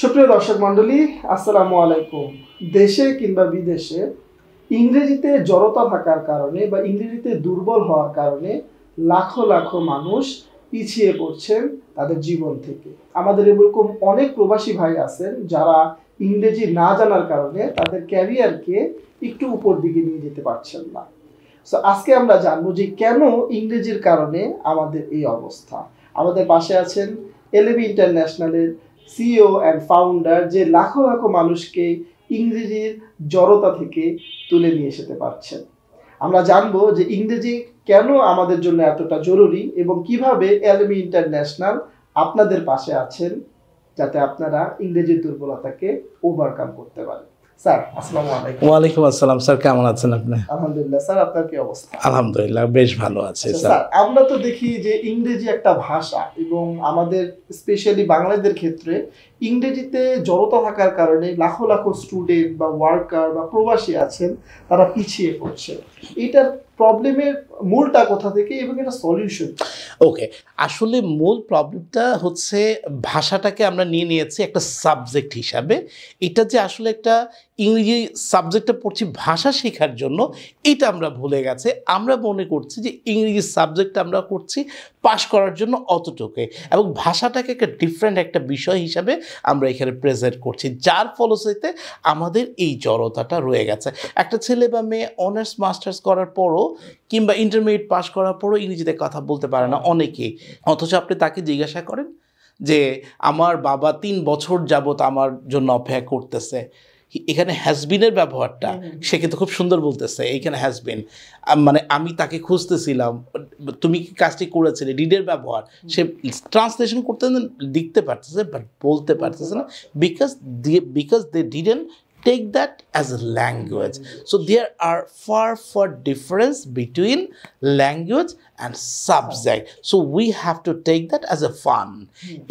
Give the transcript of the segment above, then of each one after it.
সুপ্রিয় দর্শক মণ্ডলী, আসসালামু আলাইকুম। দেশে কিংবা বিদেশে ইংরেজিতে জড়তা থাকার কারণে বা ইংরেজিতে দুর্বল হওয়ার কারণে লাখো লাখো মানুষ পিছিয়ে পড়ছেন তাদের জীবন থেকে। আমাদের এরকম অনেক প্রবাসী ভাই আছেন যারা ইংরেজি না জানার কারণে তাদের ক্যারিয়ারকে একটু উপর দিকে নিয়ে যেতে পারছেন না। সো আজকে আমরা জানবো যে কেন ইংরেজির কারণে আমাদের এই অবস্থা। আমাদের পাশে আছেন এলএবি ইন্টারন্যাশনালের সিইও অ্যান্ড ফাউন্ডার, যে লাখো লাখো মানুষকে ইংরেজির জড়তা থেকে তুলে নিয়ে যেতে পারছেন। আমরা জানবো যে ইংরেজি কেন আমাদের জন্য এতটা জরুরি এবং কিভাবে এলএবি ইন্টারন্যাশনাল আপনাদের পাশে আছেন যাতে আপনারা ইংরেজির দুর্বলতাকে ওভারকাম করতে পারেন। স্যার, আসসালামু আলাইকুম। ওয়ালাইকুম আসসালাম। স্যার, কেমন আছেন আপনি? আলহামদুলিল্লাহ। স্যার, আপনার কি অবস্থা? আলহামদুলিল্লাহ, বেশ ভালো আছে। স্যার, আমরা তো দেখি যে ইংরেজি একটা ভাষা এবং আমাদের স্পেশালি বাংলাদেশের ক্ষেত্রে ইংরেজিতে জড়তা থাকার কারণে লাখো লাখো স্টুডেন্ট বা ওয়ার্কার বা প্রবাসী আছেন, তারা পিছিয়ে পড়ছে। এটার প্রবলেমের মূলটা কোথা থেকে এবং এটা সলিউশন? ওকে, আসলে মূল প্রবলেমটা হচ্ছে ভাষাটাকে আমরা নিয়ে নিয়েছি একটা সাবজেক্ট হিসাবে। এটা যে আসলে একটা ইংরেজি সাবজেক্টটা পড়ছি ভাষা শেখার জন্য, এটা আমরা ভুলে গেছে। আমরা মনে করছি যে ইংরেজি সাবজেক্টটা আমরা করছি পাস করার জন্য অতটুকুই, এবং ভাষাটাকে একটা ডিফারেন্ট একটা বিষয় হিসাবে আমরা এখানে প্রেজেন্ট করছি, যার ফলশ্রুতিতে আমাদের এই জড়তাটা রয়ে গেছে। একটা ছেলে বা মেয়ে অনার্স মাস্টার্স করার পরও কিংবা ইন্টারমিডিয়েট পাস করার পরও ইংরেজিতে কথা বলতে পারে না অনেকেই, অথচ আপনি তাকে জিজ্ঞাসা করেন যে আমার বাবা 3 বছর যাবত আমার জন্য অপেক্ষা করতেছে, এখানে হ্যাজবিনের ব্যবহারটা সে কিন্তু খুব সুন্দর বলতেছে। এইখানে হ্যাজবিন মানে আমি তাকে খুঁজতেছিলাম, তুমি কি কাজটি করেছিলে, ডিডের ব্যবহার সে ট্রান্সলেশন করতে লিখতে পারতেছে বাট বলতে পারতেছে না, because they didn't take that as a language. So there are far difference between language and subject. So we have to take that as a fun.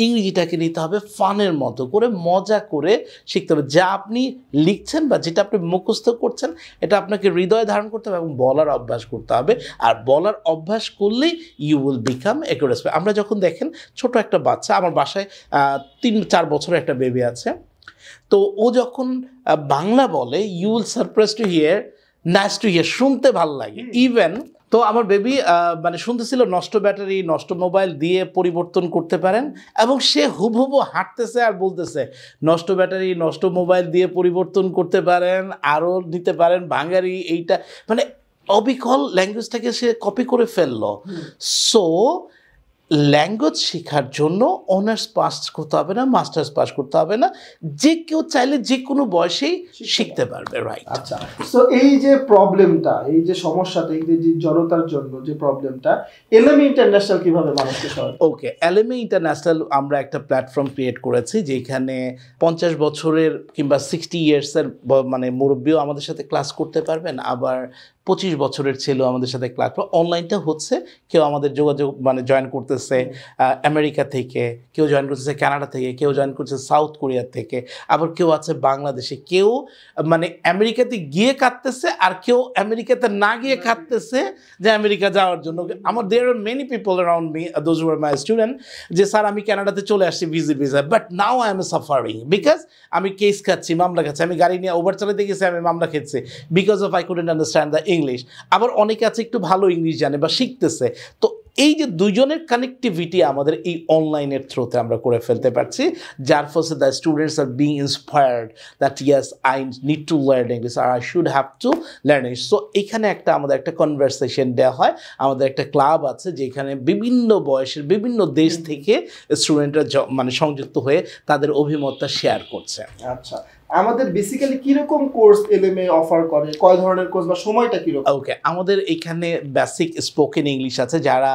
ইংরেজিটাকে নিতে হবে ফানের মতো করে, মজা করে শিখতে হবে। যা আপনি লিখছেন বা যেটা আপনি মুখস্থ করছেন, এটা আপনাকে হৃদয়ে ধারণ করতে হবে এবং বলার অভ্যাস করতে হবে। আর বলার অভ্যাস করলেই ইউ উইল বিকাম একুরেট। আমরা যখন দেখেন ছোট একটা বাচ্চা, আমার বাসায় 3-4 বছরের একটা বেবি আছে, তো ও যখন বাংলা বলে you will surprise to hear, nice to hear, শুনতে ভালো লাগে। ইভেন তো আমার বেবি মানে শুনতেছিল নষ্ট ব্যাটারি, নষ্ট মোবাইল দিয়ে পরিবর্তন করতে পারেন, এবং সে হুবহুবু হাঁটতেছে আর বলতেছে নষ্ট ব্যাটারি, নষ্ট মোবাইল দিয়ে পরিবর্তন করতে পারেন, আরও নিতে পারেন বাঙালি, এইটা মানে অবিকল ল্যাঙ্গুয়েজটাকে সে কপি করে ফেললো। সো ল্যাঙ্গুয়েজ শেখার জন্য অনার্স পাস করতে হবে না, মাস্টার্স পাস করতে হবে না, যে কেউ চাইলে যে কোনো বয়সেই শিখতে পারবে। রাইট। আচ্ছা, সো এই যে প্রবলেমটা, এই যে সমস্যাটা, এই যে জড়তার জন্য যে প্রবলেমটা, এলএমই ইন্টারন্যাশনাল কিভাবে মানুষকে সহায়তা? ওকে, এলএমই ইন্টারন্যাশনাল আমরা একটা প্ল্যাটফর্ম ক্রিয়েট করেছি যেখানে 50 বছরের কিংবা 60 ইয়ার্সের মানে মুরব্বীও আমাদের সাথে ক্লাস করতে পারবেন, আবার 25 বছরের ছেলেও আমাদের সাথে ক্লাস। অনলাইনটা হচ্ছে কেউ আমাদের যোগাযোগ মানে জয়েন করতেছে আমেরিকা থেকে, কেউ জয়েন করতেছে কানাডা থেকে, কেউ জয়েন করছে সাউথ কোরিয়া থেকে, আবার কেউ আছে বাংলাদেশে, কেউ মানে আমেরিকাতে গিয়ে কাঁদতেছে, আর কেউ আমেরিকাতে না গিয়ে কাঁদতেছে যে আমেরিকা যাওয়ার জন্য। আমার there are many people around me, those who are my student, যে স্যার আমি কানাডাতে চলে আসছি visit visa, but now I am suffering because আমি কেস খাচ্ছি, মামলা খাচ্ছি, আমি গাড়ি নিয়ে ওভার চালাতে গেছি, আমি মামলা খেয়েছি because of I couldn't understand the English. আবার অনেকে আছে একটু ভালো ইংলিশ জানে বা শিখতেছে। তো এই যে দুজনের কানেক্টিভিটি আমাদের এই অনলাইনের থ্রুতে আমরা করে ফেলতে পারছি, যার ফলে the students are being inspired that yes I need to learn English আর I should have to learn English. So এখানে আমাদের একটা কনভারসেশন দেওয়া হয়, আমাদের একটা ক্লাব আছে যেখানে বিভিন্ন বয়সের বিভিন্ন দেশ থেকে স্টুডেন্টরা মানে সংযুক্ত হয়ে তাদের অভিমতটা শেয়ার করছে। আচ্ছা, আমাদের বেসিক্যালি কিরকম কোর্স এলএমএ অফার করে, কয় ধরনের কোর্স বা সময়টা কিরকম? ওকে, আমাদের এখানে বেসিক স্পোকেন ইংলিশ আছে, যারা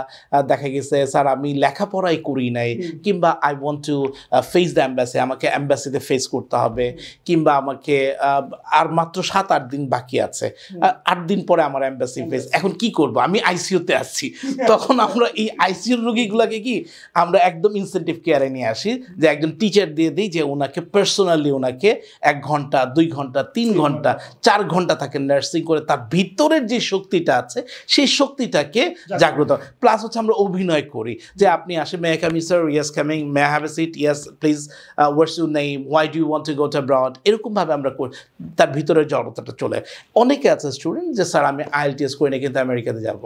দেখা গেছে স্যার আমি লেখাপড়াই করি নাই, কিংবা I want to face the embassy, আমাকে এম্বাসিতে ফেস করতে হবে, কিংবা আমাকে আর মাত্র 7-8 দিন বাকি আছে, 8 দিন পরে আমার এম্বাসি ফেস, এখন কি করব, আমি আইসিইউতে আছি। তখন আমরা এই আইসিইউর রোগীগুলোকে কি আমরা একদম ইনসেন্টিভ কেয়ারে নিয়ে আসি, যে একজন টিচার দিয়ে দিই যে ওনাকে পার্সোনালি ওনাকে 1 ঘন্টা 2 ঘন্টা 3 ঘন্টা 4 ঘন্টা থাকে নার্সিং করে তার ভিতরের যে শক্তিটা আছে সেই শক্তিটাকে জাগ্রত, প্লাস হচ্ছে আমরা অভিনয় করি যে আপনি আসে may I come in sir, yes coming, may I have a seat, yes please, what's your name, why do you want to go to abroad, এরকমভাবে আমরা করি, তার ভিতরে জড়তাটা চলে। অনেকে আছে স্টুডেন্ট যে স্যার আমি IELTS করে নিয়ে কিন্তু আমেরিকাতে যাব,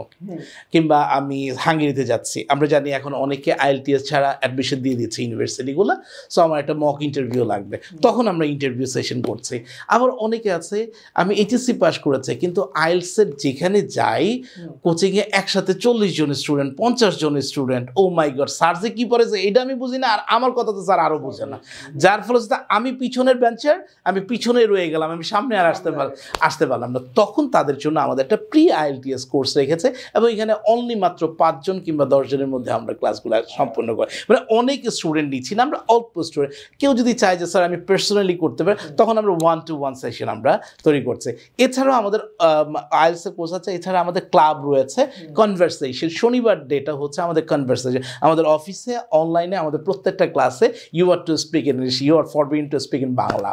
কিংবা আমি হাঙ্গেরিতে যাচ্ছি। আমরা জানি এখন অনেকে IELTS ছাড়া অ্যাডমিশন দিয়ে দিচ্ছে ইউনিভার্সিটিগুলো, সো আমার একটা মক ইন্টারভিউ লাগবে, তখন আমরা ইন্টারভিউ সেশন করছি। আবার অনেকে আছে আমি HSC পাস করেছে কিন্তু IELTS-এর যেখানে যাই কোচিংয়ে একসাথে 40 জন স্টুডেন্ট 50 জন স্টুডেন্ট, ও মাই গড স্যার যে কী পড়েছে এটা আমি বুঝি না, আর আমার কথা তো স্যার আরও বোঝে না, যার ফলে আমি পিছনের বেঞ্চের, আমি পিছনে রয়ে গেলাম, আমি সামনে আর আসতে পারলাম না। তখন তাদের জন্য আমাদের একটা প্রি IELTS কোর্স রেখেছে এবং এখানে অনলি মাত্র 5 জন কিংবা 10 জনের মধ্যে আমরা ক্লাসগুলো সম্পন্ন করি, মানে অনেক স্টুডেন্ট নিচ্ছি না, আমরা অল্প স্টুডেন্ট। কেউ যদি চায় যে স্যার আমি পার্সোনালি করতে পারি, তখন আমরা 1-to-1 সেশন আমরা তৈরি করছি। এছাড়াও আমাদের IELTS-এর কোর্স আছে, এছাড়া আমাদের ক্লাব রয়েছে কনভারসেশন, শনিবার ডেটা হচ্ছে আমাদের কনভারসেশন। আমাদের অফিসে অনলাইনে আমাদের প্রত্যেকটা ক্লাসে you are to speak English, you are forbidden to speak in Bangla,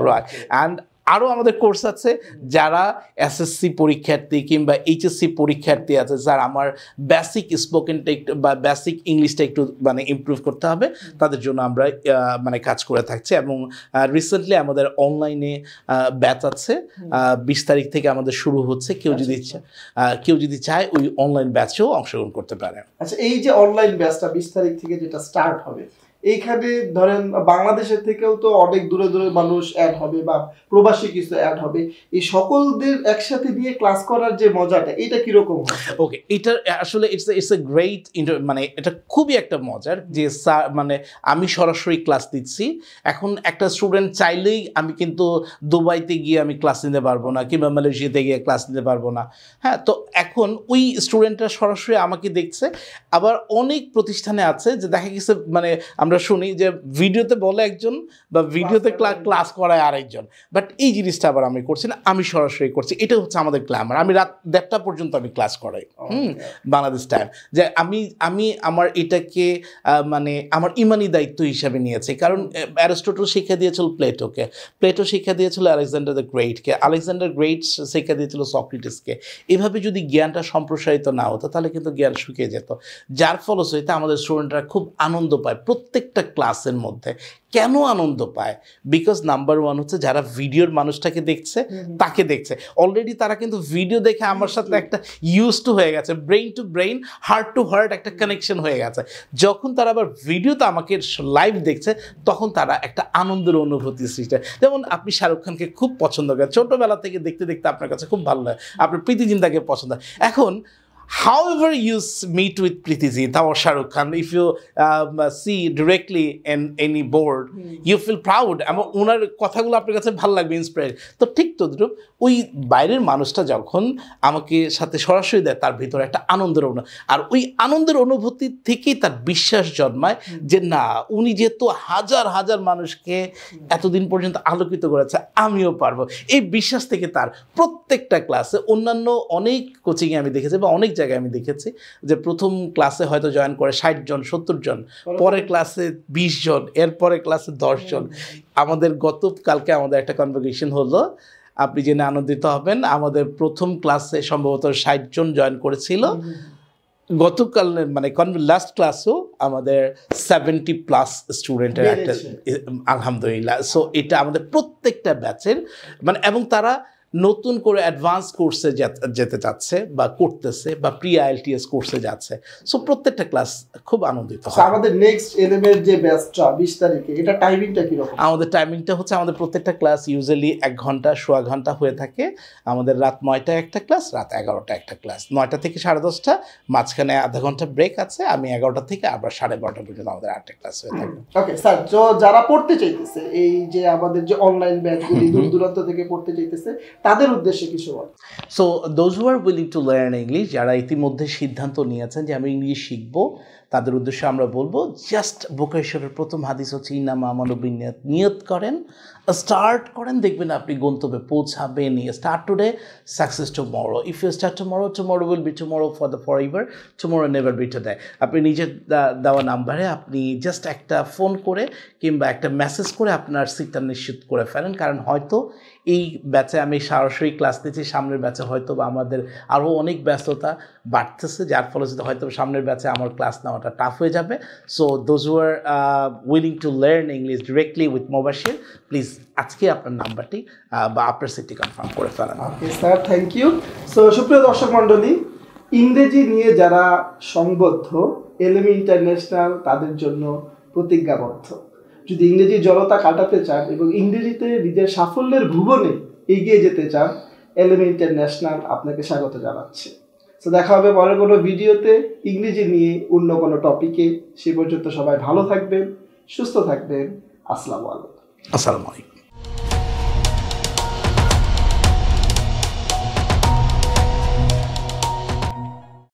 right. And আরও আমাদের কোর্স আছে যারা SSC পরীক্ষার্থী কিংবা HSC পরীক্ষার্থী আছে, স্যার আমার বেসিক স্পোকেনটা একটু বা বেসিক ইংলিশটা একটু মানে ইমপ্রুভ করতে হবে, তাদের জন্য আমরা মানে কাজ করে থাকছি। এবং রিসেন্টলি আমাদের অনলাইনে ব্যাচ আছে, 20 তারিখ থেকে আমাদের শুরু হচ্ছে, কেউ যদি চায় ওই অনলাইন ব্যাচেও অংশগ্রহণ করতে পারে। আচ্ছা, এই যে অনলাইন ব্যাচটা 20 তারিখ থেকে যেটা স্টার্ট হবে, এইখানে ধরেন বাংলাদেশের থেকেও তো অনেক দূরে দূরে মানুষ অ্যাড হবে বা প্রবাসী কিছু অ্যাড হবে, এই সকলদের একসাথে নিয়ে ক্লাস করার যে মজাটা, এটা কিরকম? ওকে, এটা আসলে ইটস এ গ্রেট, মানে এটা খুবই একটা মজার যে মানে আমি সরাসরি ক্লাস দিচ্ছি। এখন একটা স্টুডেন্ট চাইলেই আমি কিন্তু দুবাইতে গিয়ে আমি ক্লাস নিতে পারবো না কিংবা মালয়েশিয়াতে গিয়ে ক্লাস নিতে পারবো না, হ্যাঁ। তো এখন ওই স্টুডেন্টরা সরাসরি আমাকে দেখছে। আবার অনেক প্রতিষ্ঠানে আছে যে দেখা গেছে মানে আমরা শুনি যে ভিডিওতে বলে একজন বা ভিডিওতে ক্লাস করায় আরেকজন, বাট এই জিনিসটা আবার আমি করছি না, আমি সরাসরি করছি। এটা হচ্ছে আমাদের গ্ল্যামার। আমি রাত 1:30 পর্যন্ত আমি ক্লাস করাই বাংলাদেশ টাইম, যে আমি আমার এটাকে মানে আমার ইমানি দায়িত্ব হিসাবে নিয়েছি। কারণ অ্যারিস্টটল শিক্ষা দিয়েছিল প্লেটোকে, প্লেটো শিক্ষা দিয়েছিল আলেকজান্ডার দ্য গ্রেটকে, আলেকজান্ডার গ্রেট শিক্ষা দিয়েছিল সক্রেটিসকে। এভাবে যদি জ্ঞানটা সম্প্রসারিত না হতো তাহলে কিন্তু জ্ঞান শুকিয়ে যেত, যার ফলশ্রুতিতে আমাদের স্টুডেন্টরা খুব আনন্দ পায় প্রত্যেকটা ক্লাসের মধ্যে। কেন আনন্দ পায়? বিকজ নাম্বার 1 হচ্ছে যারা ভিডিওর মানুষটাকে দেখছে তাকে দেখছে অলরেডি, তারা কিন্তু ভিডিও দেখে আমার সাথে একটা ইউজ টু হয়ে গেছে, brain to brain, heart to heart একটা কানেকশন হয়ে গেছে। যখন তারা আবার ভিডিওতে আমাকে লাইভ দেখছে তখন তারা একটা আনন্দের অনুভূতি সৃষ্টি। যেমন আপনি শাহরুখ খানকে খুব পছন্দ করেন, ছোটোবেলা থেকে দেখতে দেখতে আপনার কাছে খুব ভালো লাগে, আপনার প্রীতি জিন্তাকে পছন্দ। এখন however you meet with Preeti Zinta or Shah Rukh Khan, if you see directly in any board, you feel proud, এবং ওনার কথাগুলো আপনার কাছে ভালো লাগবে, ইন্সপায়ার। তো ঠিক তদ্রুপ ওই বাইরের মানুষটা যখন আমাকে সাথে সরাসরি দেয় তার ভিতরে একটা আনন্দের আর ওই আনন্দের অনুভূতি থেকেই তার বিশ্বাস জন্মায় যে না, উনি যেহেতু হাজার হাজার মানুষকে এতদিন পর্যন্ত আলোকিত করেছে, আমিও পারবো। এই বিশ্বাস থেকে তার প্রত্যেকটা ক্লাসে, অন্যান্য অনেক কোচিংয়ে আমি দেখেছি বা অনেক জায়গায় আমি দেখেছি যে প্রথম ক্লাসে হয়তো জয়েন করে 60 জন 70 জন, পরে ক্লাসে 20 জন, এরপরে ক্লাসে 10 জন। আমাদের গতকালকে আমাদের একটা কনভোকেশন হলো, আপনি জেনে আনন্দিত হবেন, আমাদের প্রথম ক্লাসে সম্ভবত 60 জন জয়েন করেছিল। গতকাল মানে লাস্ট ক্লাসও আমাদের 70+ স্টুডেন্টের একটা, আলহামদুলিল্লাহ। সো এটা আমাদের প্রত্যেকটা ব্যাচের মানে, এবং তারা নতুন করে অ্যাডভান্স কোর্সে যেতে চাচ্ছে বা করতেছে বা প্রি IELTS কোর্সে যাচ্ছে। সো প্রত্যেকটা ক্লাস খুব আনন্দিত। আমাদের নেক্সট এলএমের যে ব্যাচটা 20 তারিখে, এটা টাইমিংটা কি রকম? আমাদের টাইমিংটা হচ্ছে আমাদের প্রত্যেকটা ক্লাস ইউজুয়ালি 1 ঘন্টা সোয়া ঘন্টা হয়ে থাকে। আমাদের রাত 9টায় একটা ক্লাস, রাত 11টায় একটা ক্লাস, 9টা থেকে 10:30, মাঝখানে আধা ঘন্টা ব্রেক আছে। আমি 11টা থেকে আবার 12:30 পর্যন্ত আমাদের 8টা ক্লাস হয়ে থাকে। ওকে স্যার, তো যারা পড়তে চাইতেছে, এই যে আমাদের যে অনলাইন ব্যাচগুলি দূর দূরান্ত থেকে পড়তে চাইতেছে, তাদের উদ্দেশ্যে কিছু বল। So those who are willing to learn English, যারা ইতিমধ্যে সিদ্ধান্ত নিয়েছেন যে আমি ইংলিশ শিখবো, তাদের উদ্দেশ্যে আমরা বলবো জাস্ট ভোকেশনের প্রথম হাদিস হচ্ছে ইন্নামা আমালু বিন্নিয়াত, নিয়ত করেন, স্টার্ট করেন, দেখবেন আপনি গন্তব্যে পৌঁছাবেন। Start today, success tomorrow. If you start tomorrow, tomorrow will be tomorrow for the forever, tomorrow never be today. আপনি নিজের দেওয়া নাম্বারে আপনি জাস্ট একটা ফোন করে কিংবা একটা মেসেজ করে আপনার সিটটা নিশ্চিত করে ফেলেন, কারণ হয়তো এই ব্যাচে আমি সরাসরি ক্লাস দিচ্ছি, সামনের ব্যাচে হয়তো বা আমাদের আরও অনেক ব্যস্ততা বাড়তেছে, যার ফলে হয়তো সামনের ব্যাচে আমার ক্লাস নেওয়াটা টাফ হয়ে যাবে। So those who are willing to learn English directly with Mobashir, please আজকে আপনার নাম্বারটি বা আপনার সিটটি কনফার্ম করে ফেলেন। Okay sir, thank you. So সুপ্রিয় দর্শক মণ্ডলী, ইংরেজি নিয়ে যারা সংবদ্ধ, এলএমই ইন্টারন্যাশনাল তাদের জন্য প্রতিজ্ঞাবদ্ধ। যদি ইংরেজি জড়তা কাটাতে চান এবং ইংরেজিতে নিজের সাফল্যের ভুবনে এগিয়ে যেতে চান, এলএমই ইন্টারন্যাশনাল আপনাকে স্বাগত জানাচ্ছে। তো দেখা হবে পরের কোনো ভিডিওতে ইংরেজি নিয়ে অন্য কোনো টপিকে। সে পর্যন্ত সবাই ভালো থাকবেন, সুস্থ থাকবেন। আসসালামু আলাইকুম। আসসালামু আলাইকুম।